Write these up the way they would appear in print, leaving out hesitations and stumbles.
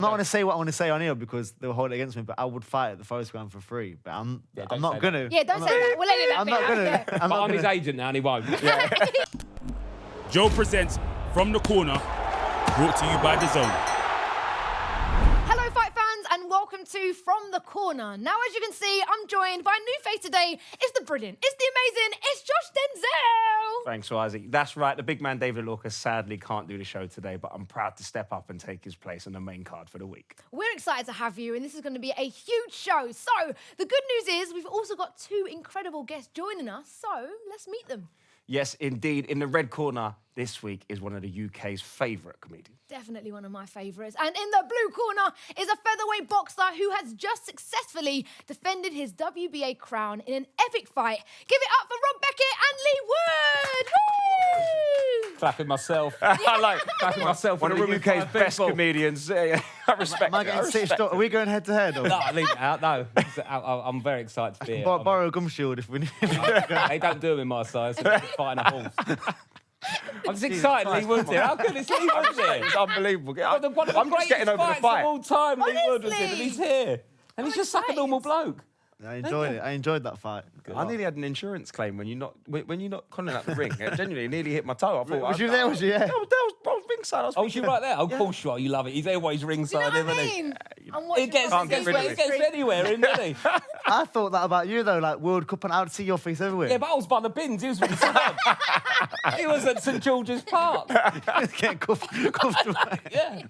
I'm not going to say what I want to say on here because they'll hold it against me, but I would fight at the Forest Ground for free. But I'm not going to. Yeah, don't say that. We'll edit that. I'm not going to. I'm his agent now and he won't. Yeah. Joe presents From the Corner, brought to you by DAZN. Hello, fight fans, and welcome to From the Corner. Now, as you can see, I'm joined by a new face today. It's the brilliant, it's the amazing, it's Josh Denzel. Thanks, Swarzy. That's right, the big man David Lorca sadly can't do the show today, but I'm proud to step up and take his place on the main card for the week. We're excited to have you, and this is going to be a huge show. So, the good news is we've also got two incredible guests joining us, so let's meet them. Yes, indeed. In the red corner this week is one of the UK's favourite comedians. Definitely one of my favourites. And in the blue corner is a featherweight boxer who has just successfully defended his WBA crown in an epic fight. Give it up for Rob Beckett and Leigh Wood! Woo! Clapping myself. I like clapping myself. One of the UK's best comedians. I respect Am I getting stitched up? Are we going head to head? No, leave it out. No, I'm very excited to be here. Borrow a gum shield if we need. They don't do them in my size. So fighting a horse. I'm just excited, Leigh Wood's here. How good is Leigh Wood here? It's unbelievable. I'm just getting over the fight. Of all time, Leigh Wood was here, and he's here. And he's just like a normal bloke. I enjoyed it. I enjoed that fight. I nearly had an insurance claim when you knocked Conlan out the ring. It genuinely nearly hit my toe. I thought, was you there? Was you? Yeah. I was ringside. Oh, was you right there? Of course you are. You love it. He's always ringside, Do you know what I isn't mean? he? I'm watching He gets anywhere in, doesn't he? I thought that about you though, like World Cup, and I'd see your face everywhere. Yeah, but I was by the bins. He was ringside. He was at St George's Park. Getting cuffed away. Yeah.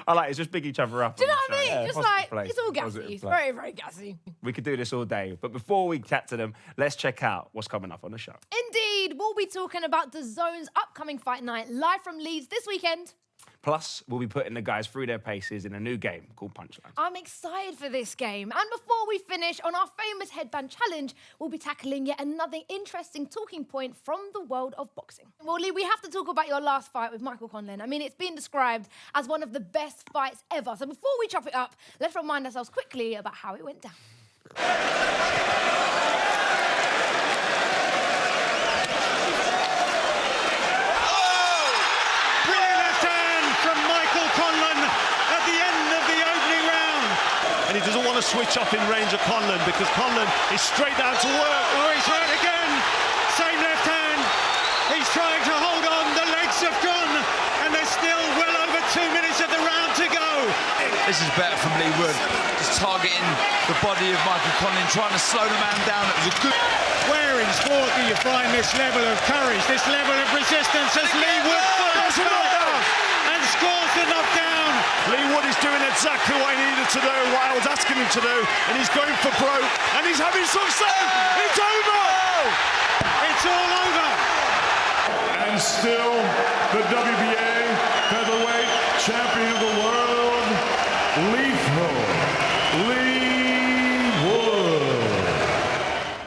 I like it. It's just big each other up. Do you know what I mean? Yeah, just positive like, play. it's all gassy. Positive It's play. very, very gassy. We could do this all day. But before we chat to them, let's check out what's coming up on the show. Indeed, we'll be talking about DAZN's upcoming fight night live from Leeds this weekend. Plus, we'll be putting the guys through their paces in a new game called Punchline. I'm excited for this game. And before we finish on our famous headband challenge, we'll be tackling yet another interesting talking point from the world of boxing. Well, Leigh, we have to talk about your last fight with Michael Conlan. I mean, it's been described as one of the best fights ever. So before we chop it up, let's remind ourselves quickly about how it went down. And he doesn't want to switch up in range of Conlan because Conlan is straight down to work. Oh, he's hurt again. Same left hand. He's trying to hold on. The legs have gone. And there's still well over 2 minutes of the round to go. This is better from Leigh Wood. Just targeting the body of Michael Conlan, trying to slow the man down. It was a good... Where in sport do you find this level of courage, this level of resistance as Leigh Wood follows and scores the knockdown? Leigh Wood is doing exactly what he needed to do, what I was asking him to do, and he's going for broke, and he's having success. It's over! It's all over! And still the WBA featherweight champion of the world, Lethal Leigh Wood.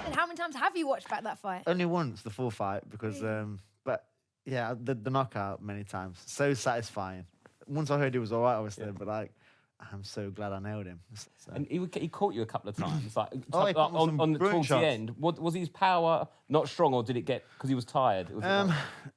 And how many times have you watched back that fight? Only once, the full fight, because, but yeah, the knockout many times. So satisfying. Once I heard he was all right, obviously, but like, I'm so glad I nailed him. So. And he caught you a couple of tomes, like Oh, he caught me some brilliant towards shots. the end. Was his power not strong, or did it get because he was tired? Was it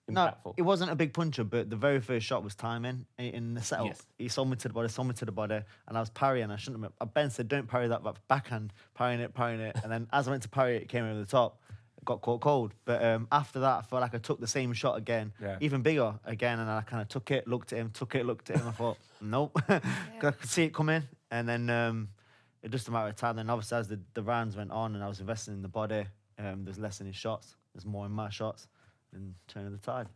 No, impactful? it wasn't a big puncher, but the very first shot was timing in the setup. Yes. He sold me to the body, and I was parrying. I shouldn't have. Ben said, "Don't parry that backhand, parrying it," and then as I went to parry it, it came over the top. Got caught cold. But after that, I felt like I took the same shot again, even bigger again, and I kind of took it, looked at him. I thought, nope. I could see it coming, and then it just a matter of time. Then obviously as the rounds went on, and I was investing in the body, there's less in his shots, there's more in my shots, and turning the tide.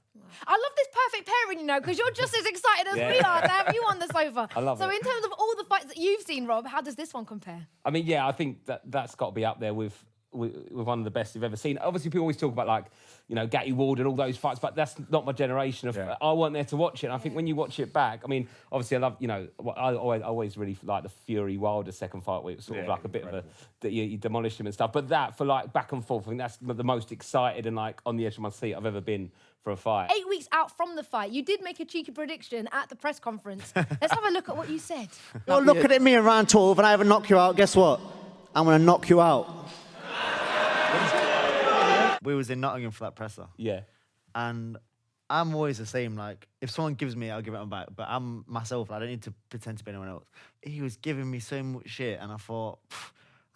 I love this perfect pairing, you know, because you're just as excited as we are to have you on the sofa. I love it. So in terms of all the fights that you've seen, Rob, how does this one compare? I mean, yeah, I think that's got to be up there with one of the best you've ever seen. Obviously, people always talk about, like, you know, Gatty Ward and all those fights, but that's not my generation. I wasn't there to watch it. And I think when you watch it back, I mean, obviously, I love, you know, I always really like the Fury Wilder second fight, where it was sort of like a bit of that you demolished him and stuff. But that, for like back and forth, I think that's the most excited and like on the edge of my seat I've ever been for a fight. 8 weeks out from the fight, you did make a cheeky prediction at the press conference. Let's have a look at what you said. You're looking at me in round 12 and I haven't knocked you out. Guess what? I'm going to knock you out. We was in Nottingham for that presser. Yeah. And I'm always the same. Like, if someone gives me, I'll give it on back. But I'm myself. I don't need to pretend to be anyone else. He was giving me so much shit, and I thought,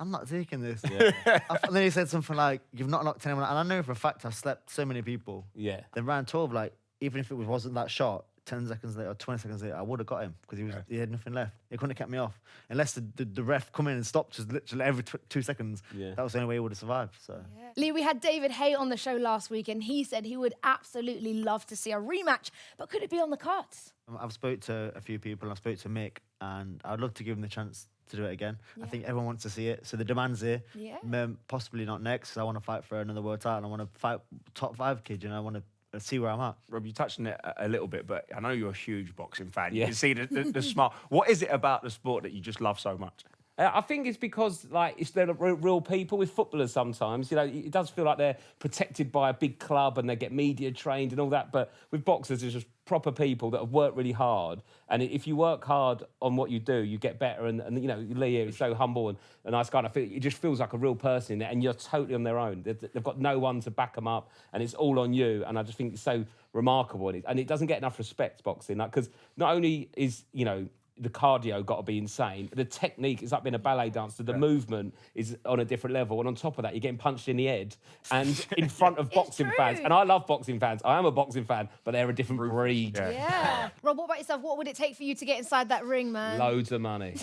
I'm not taking this. Yeah. And then he said something like, "You've not knocked anyone out." And I know for a fact I've slept so many people. Yeah. Then round 12, like, even if it wasn't that shot, 10 seconds later or 20 seconds later, I would have got him because he had nothing left. He couldn't have kept me off. Unless the ref come in and stopped just literally every 2 seconds. Yeah. That was the only way he would have survived. So. Yeah. Leigh, we had David Hay on the show last week, and he said he would absolutely love to see a rematch, but could it be on the cards? I've spoke to a few people, I've spoke to Mick, and I'd love to give him the chance to do it again. Yeah. I think everyone wants to see it, so the demand's here. Yeah. Possibly not next, because I want to fight for another world title. I want to fight top 5 kid, you know, I want to see where I'm at. Rob, you touched on it a little bit, but I know you're a huge boxing fan. You can see the smart. What is it about the sport that you just love so much? I think it's because, like, they're real people. With footballers sometimes, you know, it does feel like they're protected by a big club and they get media trained and all that. But with boxers, it's just proper people that have worked really hard. And if you work hard on what you do, you get better. And you know, Leigh here is so humble and a nice guy. And I feel it just feels like a real person in there, and you're totally on their own. They've got no one to back them up, and it's all on you. And I just think it's so remarkable. And it doesn't get enough respect, boxing, because not only is, you know, the cardio got to be insane. The technique is like being a ballet dancer. The movement is on a different level. And on top of that, you're getting punched in the head and in front of boxing fans. And I love boxing fans. I am a boxing fan, but they're a different breed. Yeah. Rob, what about yourself? What would it take for you to get inside that ring, man? Loads of money.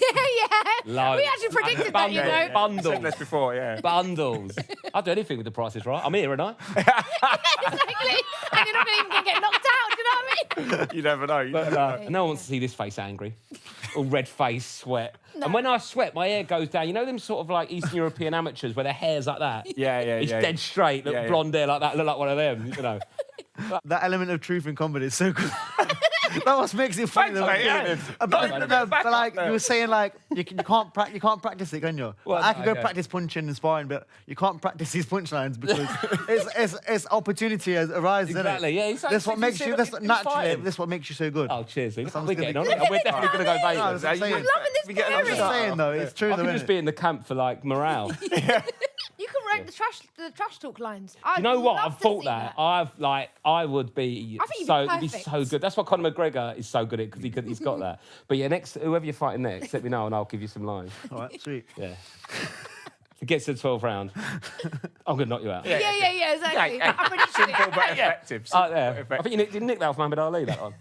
Loads. We actually predicted that, you know. Bundles. I said this before, Bundles. I'll do anything with the prices right. I'm here, aren't I? Exactly. And you're not even going to get knocked out, do you know what I mean? You never know. No one wants to see this face angry. All red face, sweat. No. And when I sweat, my hair goes down. You know them sort of like Eastern European amateurs where their hair's like that? Yeah. It's dead straight, look blonde hair like that, look like one of them, you know. That element of truth in comedy is so good. That what makes it funny. But like you were saying, like you can't practice it, can you? Well, I can go practice punching and sparring, but you can't practice these punchlines because it's opportunity as arises. Exactly. Yeah. That's what makes you. That's naturally. That's what makes you so good. Oh, cheers. We're getting on it. We're definitely going to go Vegas. I'm loving this pairing. I'm just saying though, it's true. I could just be in the camp for like morale. You can write the trash talk lines. You know what? I've thought that. I would be so good. That's what Conor McGregor is so good at because he's got that. But yeah, whoever you're fighting next, let me know and I'll give you some lines. All right, sweet. Yeah. If it gets to the 12th round, I'm going to knock you out. Yeah, exactly. I'm pretty sure. Simple but effective. I think you didn't nick that off Muhammad Ali, that one.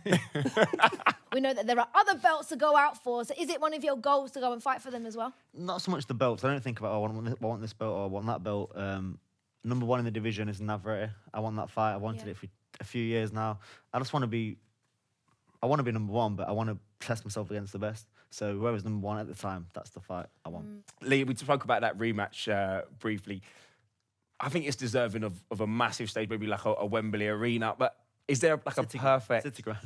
We know that there are other belts to go out for. So is it one of your goals to go and fight for them as well? Not so much the belts. I don't think about, I want this belt or I want that belt. Number 1 in the division is Navarrete. I want that fight. I wanted it for a few years now. I want to be number 1, but I want to test myself against the best. So whoever's number 1 at the time, that's the fight I want. Leigh, we spoke about that rematch briefly. I think it's deserving of a massive stage, maybe like a Wembley arena. But is there like a perfect... City ground.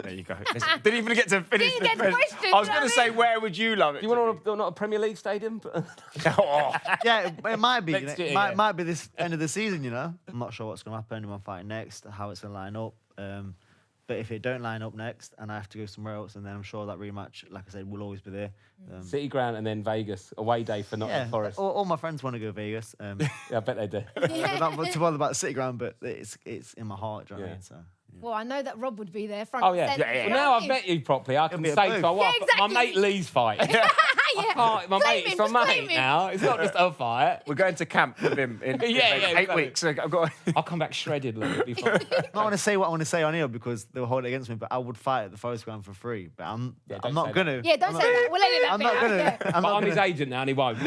There you go. Didn't even get to finish the question. I was going to say, where would you love it? Do you want not a Premier League stadium? Yeah, it might be. Might be this end of the season, you know. I'm not sure what's going to happen, who I'm fighting next, how it's going to line up. But if it don't line up next and I have to go somewhere else, and then I'm sure that rematch, like I said, will always be there. City ground and then Vegas, away day for Nottingham Forest. All my friends want to go Vegas. Yeah, I bet they do. I'm not too bothered about City ground, but it's in my heart, do you know what I mean? So. Well, I know that Rob would be there. Front Well, now I've met you properly. I can say to my mate Lee's fight. My mate, it's my mate now. It's not just a fight. We're going to camp with him in 8 weeks. So I'll come back shredded. It'll be fine. I want to say what I want to say on here because they'll hold it against me, but I would fight at the Forest Ground for free. But I'm not going to. Yeah, don't say that. We'll edit that. I'm not going to. I'm his agent now and he won't.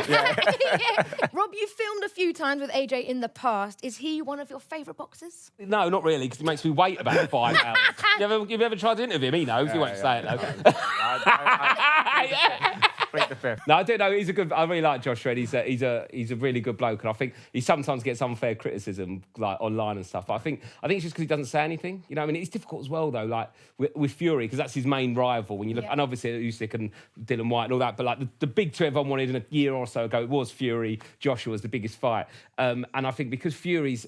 Rob, you filmed a few times with AJ in the past. Is he one of your favourite boxers? No, not really, because he makes me wait about 5 hours. You've ever tried to interview him? He knows. He won't say it, though. No, I do know he's a good. I really like Josh Red. He's a really good bloke, and I think he sometimes gets unfair criticism like online and stuff. But I think it's just because he doesn't say anything. You know, I mean, it's difficult as well though. Like with Fury, because that's his main rival. When you look, and obviously Usyk and Dylan White and all that. But like the big two everyone wanted in a year or so ago, it was Fury. Joshua was the biggest fight, and I think because Fury's,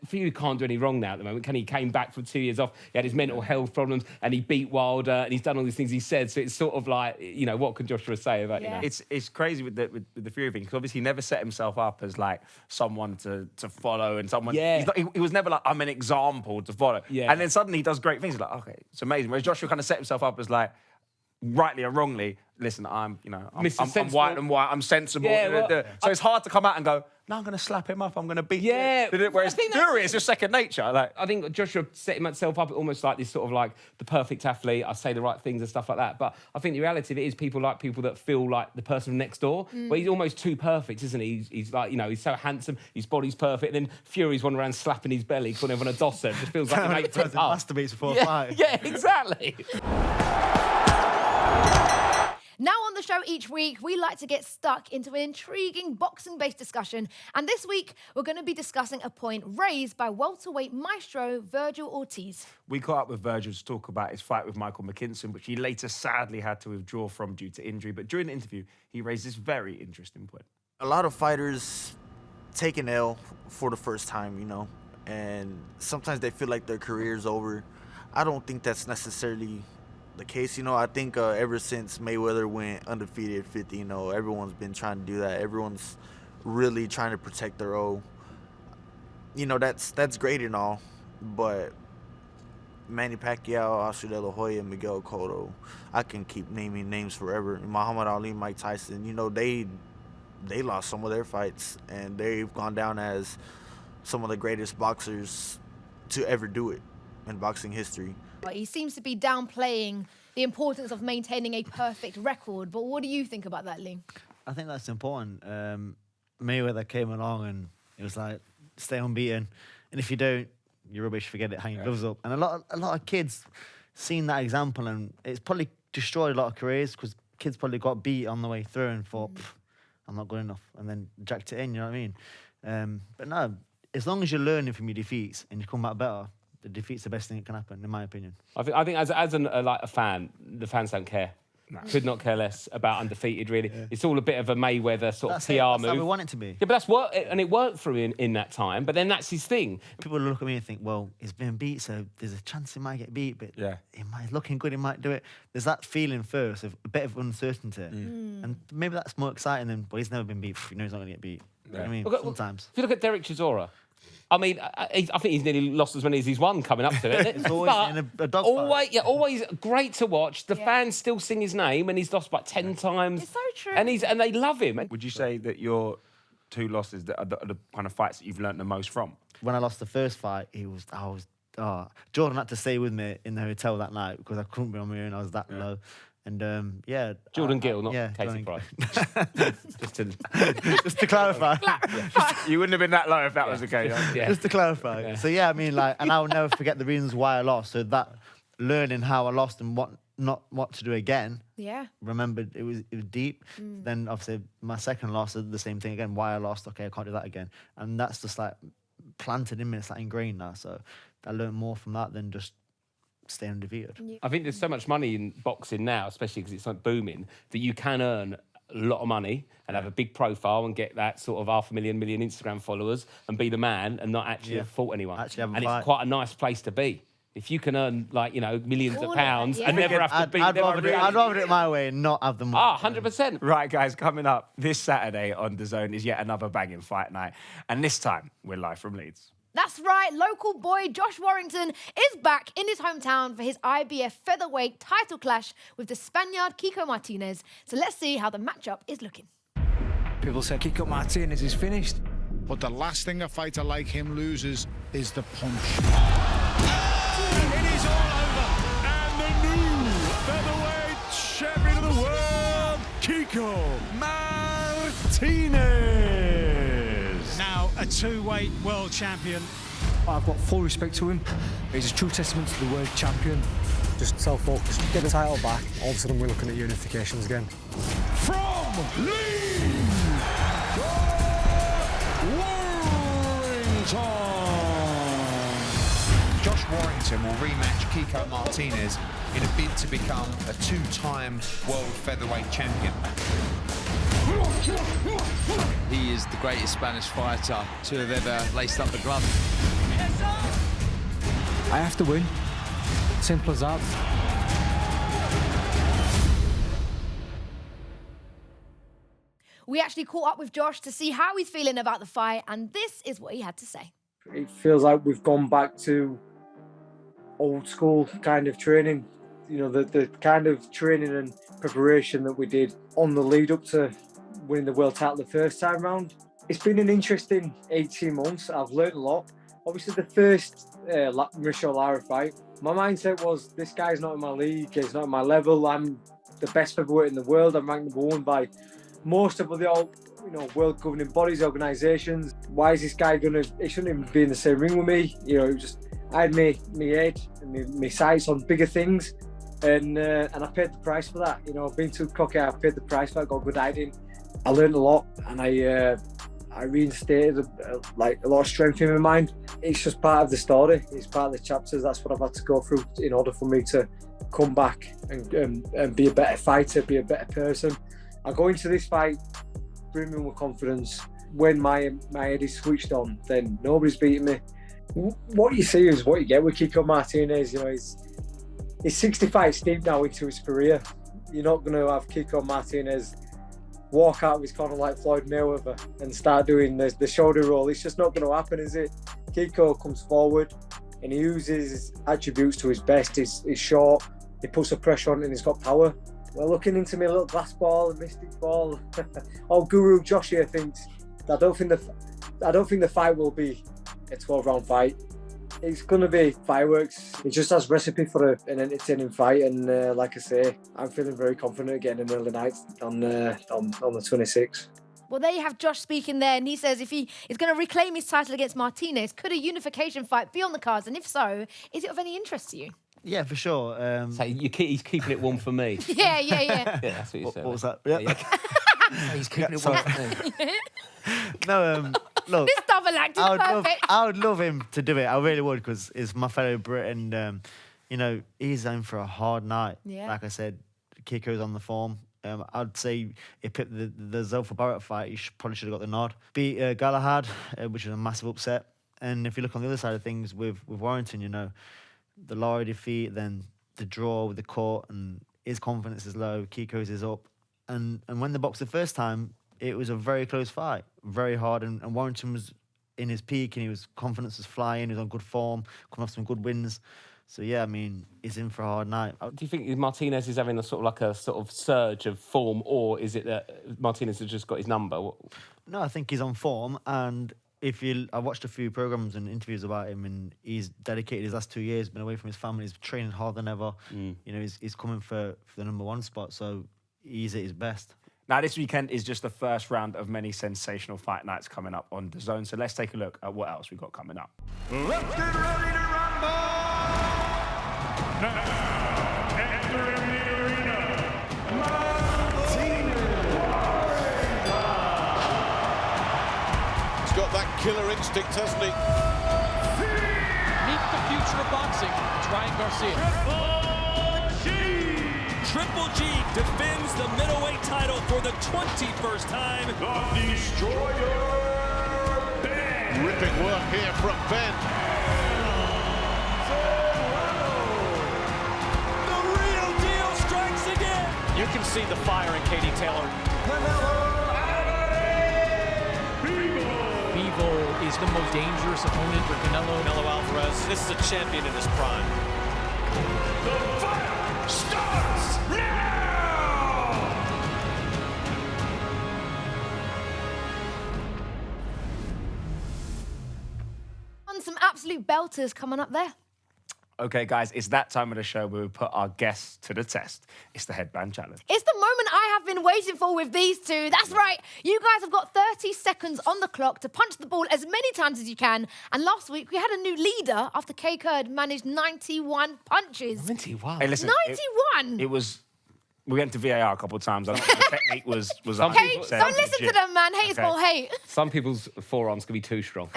Fury can't do any wrong now at the moment. He came back from 2 years off. He had his mental health problems, and he beat Wilder, and he's done all these things he said. So it's sort of like, what can Joshua say about you know. It's crazy with the Fury thing, because obviously he never set himself up as like someone to follow and someone. Yeah. He was never like, I'm an example to follow. Yeah. And then suddenly he does great things. Like, okay, it's amazing. Whereas Joshua kind of set himself up as like, rightly or wrongly, listen, I'm white and white, I'm sensible. Yeah, so it's hard to come out and go, no, I'm going to slap him up, I'm going to beat Yeah. him. Whereas Fury is just second nature. Like, I think Joshua set himself up almost like this sort of like the perfect athlete. I say the right things and stuff like that. But I think the reality of it is people like people that feel like the person from next door. Where he's almost too perfect, isn't he? He's like, you know, he's so handsome, his body's perfect. And then Fury's one around slapping his belly, calling everyone a dosser. It just feels like he makes it up. Masturbates before a fight. Yeah, exactly. Now on the show each week, we like to get stuck into an intriguing boxing-based discussion. And this week, we're going to be discussing a point raised by welterweight maestro Virgil Ortiz. we caught up with Virgil to talk about his fight with Michael McKinson, which he later sadly had to withdraw from due to injury. But during the interview, he raised this very interesting point. A lot of fighters take an L for the first time, you know, and sometimes they feel like their career's over. I don't think that's necessarily the case, you know. I think ever since Mayweather went undefeated 50, you know, everyone's been trying to do that. Everyone's really trying to protect their own. You know, that's great and all, but Manny Pacquiao, Oscar De La Hoya, Miguel Cotto, I can keep naming names forever. Muhammad Ali, Mike Tyson, you know, they lost some of their fights, and they've gone down as some of the greatest boxers to ever do it in boxing history. He seems to be downplaying the importance of maintaining a perfect record. But what do you think about that, Leigh? I think that's important. Mayweather came along and it was like, stay unbeaten. And if you don't, you're rubbish, forget it, hang your gloves up. And a lot of kids seen that example, and it's probably destroyed a lot of careers because kids probably got beat on the way through and thought, I'm not good enough, and then jacked it in, you know what I mean? But no, as long as you're learning from your defeats and you come back better, the defeat's the best thing that can happen, in my opinion. I think as a fan, the fans don't care. No. Could not care less about undefeated, really. Yeah. It's all a bit of a Mayweather sort of PR move. That's how we want it to be. Yeah, but that's work, and it worked for him in that time, but then that's his thing. People look at me and think, well, he's been beat, so there's a chance he might get beat, but he's looking good, he might do it. There's that feeling first of a bit of uncertainty. And maybe that's more exciting than, well, he's never been beat, you know he's not going to get beat. Yeah. You know what I mean? Sometimes. If you look at Derek Chisora, I mean, I think he's nearly lost as many as he's won coming up to it. It's always in a dogfight. Always great to watch. The fans still sing his name, and he's lost like 10 times. It's so true. And they love him. Would you say that your two losses are the kind of fights that you've learned the most from? When I lost the first fight, Jordan had to stay with me in the hotel that night because I couldn't be on my own. I was that low. And Jordan Gill, not Casey Price. just to clarify. You wouldn't have been that low if that was the case. Just to clarify. Yeah. So I mean, and I'll never forget the reasons why I lost. So that learning how I lost and what to do again. Yeah. Remembered it was deep. Then obviously my second loss is the same thing again. Why I lost? Okay, I can't do that again. And that's just like planted in me. It's like ingrained now. So I learned more from that than just stay undefeated. I think there's so much money in boxing now, especially because it's like booming, that you can earn a lot of money and have a big profile and get that sort of 500,000 million Instagram followers and be the man and not actually have fought anyone. It's quite a nice place to be. If you can earn millions of pounds and never have to beat them. I'd rather do it my way and not have them. 100%. Right, guys, coming up this Saturday on DAZN is yet another banging fight night. And this time, we're live from Leeds. That's right, local boy Josh Warrington is back in his hometown for his IBF featherweight title clash with the Spaniard Kiko Martinez. So let's see how the matchup is looking. People say Kiko Martinez is finished. But the last thing a fighter like him loses is the punch. It is all over. And the new featherweight champion of the world, Kiko Martinez. Now a two-weight world champion. I've got full respect to him. He's a true testament to the world champion. Just self-focused, get the title back. All of a sudden we're looking at unifications again. From Leeds, Josh Warrington will rematch Kiko Martinez in a bid to become a two-time world featherweight champion. He is the greatest Spanish fighter to have ever laced up the glove. I have to win. Simple as that. We actually caught up with Josh to see how he's feeling about the fight, and this is what he had to say. It feels like we've gone back to old school kind of training. You know, the kind of training and preparation that we did on the lead up to winning the world title the first time round. It's been an interesting 18 months. I've learned a lot. Obviously, the first Michel Lara fight, my mindset was, this guy's not in my league, he's not in my level. I'm the best featherweight in the world. I'm ranked #1 by most of the world governing bodies, organisations. Why is this guy he shouldn't even be in the same ring with me. You know, I had my head and my sights on bigger things, and I paid the price for that. You know, I've been too cocky. I paid the price for it. Got good hiding. I learned a lot, and I reinstated a lot of strength in my mind. It's just part of the story. It's part of the chapters. That's what I've had to go through in order for me to come back and be a better fighter, be a better person. I go into this fight brimming with confidence. When my head is switched on, then nobody's beating me. What you see is what you get with Kiko Martinez. You know, he's 60 fights deep now into his career. You're not going to have Kiko Martinez walk out of his corner like Floyd Mayweather and start doing the shoulder roll. It's just not going to happen, is it? Kiko comes forward and he uses his attributes to his best. He's short, he puts the pressure on, and he's got power. Well, looking into my little glass ball, a mystic ball, Guru Josh here thinks, I don't think the fight will be a 12-round fight. It's going to be fireworks. It just has recipe for an entertaining fight, and like I say, I'm feeling very confident again in early night on the 26th. Well, there you have Josh speaking there, and he says if he is going to reclaim his title against Martinez, could a unification fight be on the cards? And if so, is it of any interest to you? Yeah, for sure. So he's keeping it warm for me. Yeah. Yeah, that's what you said. What was that? Yeah. He's keeping it warm for me. No, look. This double act is perfect. I would love him to do it. I really would, because he's my fellow Brit, and he's in for a hard night. Yeah. Like I said, Kiko's on the form. I'd say if picked the Zelfa Barrett fight, he probably should have got the nod. Beat Galahad, which is a massive upset. And if you look on the other side of things with Warrington, the Lara defeat, then the draw with the court, and his confidence is low, Kiko's is up. And when they boxed the first time, it was a very close fight, very hard, and Warrington was in his peak, and confidence was flying, he was on good form, coming off some good wins. So yeah, I mean, he's in for a hard night. Do you think Martinez is having a sort of surge of form, or is it that Martinez has just got his number? No, I think he's on form, and I watched a few programs and interviews about him, and he's dedicated his last 2 years, been away from his family, he's training harder than ever. He's coming for the #1 spot, so he's at his best. Now, this weekend is just the first round of many sensational fight nights coming up on DAZN. So let's take a look at what else we've got coming up. Let's get ready to rumble! Now, entering the arena, Martinez. He's got that killer instinct, hasn't he? Meet the future of boxing. It's Ryan Garcia. Triple G defends the middleweight title for the 21st time. The Destroyer, Ben. Ripping work here from Ben. The real deal strikes again. You can see the fire in Katie Taylor. Bevo is the most dangerous opponent for Canelo Alvarez. This is a champion in his prime. The fight starts now! Some absolute belters coming up there. Okay, guys, it's that time of the show where we put our guests to the test. It's the Headband Challenge. It's the moment I have been waiting for with these two. That's right. You guys have got 30 seconds on the clock to punch the ball as many times as you can. And last week, we had a new leader after Kiko had managed 91 punches. 91? Hey, listen, 91? We went to VAR a couple of times. I don't think the technique was 100%. Hey, don't listen to them, man. Hate is called hate. Some people's forearms can be too strong.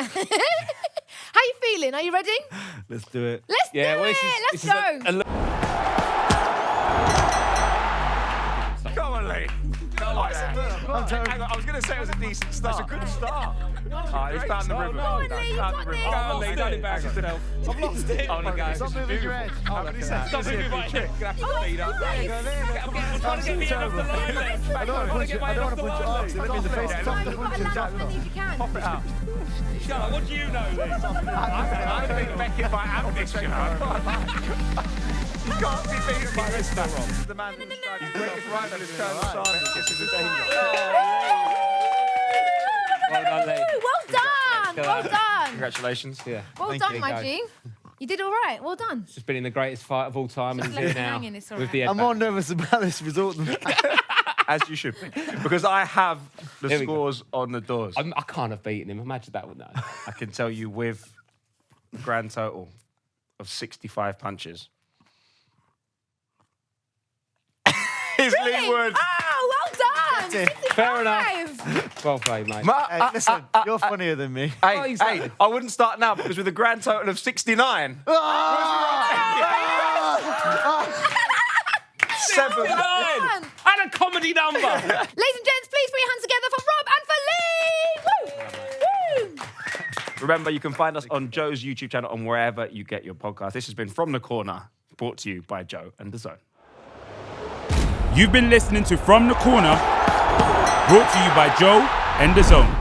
How you feeling? Are you ready? Let's do it. Let's do it. Let's go. Come on, Leigh. Sorry. Hang on, I was going to say it was a decent start. It's a good start. He's found the rhythm. Go on, Leigh, you got this. Go on, Leigh, don't embarrass yourself. I've lost it. Only go. Stop moving your head. Stop moving my head. Gonna have to speed up. I'm trying to get me off the line left. I don't want to punch your arms. Let me in the face. Stop the punch and jack. Pop it out. Shut up, what do you know, Leigh? I think Beckett by ambition. You can't be beaten by this stuff. This is the man who's striking. He's breaking right on his Colonel Sanders. This is a danger. Well done, Leigh. Well done. Well done. Congratulations. Yeah. Well done, my G. You did all right. Well done. It's been in the greatest fight of all time, and he's in it now hanging, it's all with right. the I'm more nervous about this result than As you should be. Because I have the Here we go. scores on the doors. I can't have beaten him. Imagine that, wouldn't I? I can tell you with a grand total of 65 punches. It's Leigh Wood. Oh, well done. Fair enough. Well played, mate. Hey, listen, you're funnier than me. Hey, I wouldn't start now because with a grand total of 69. 7. And a comedy number. Ladies and gents, please put your hands together for Rob and for Leigh. Woo! Woo! Remember, you can find us on Joe's YouTube channel and wherever you get your podcast. This has been From the Corner, brought to you by Joe and DAZN. You've been listening to From the Corner, brought to you by Joe and DAZN.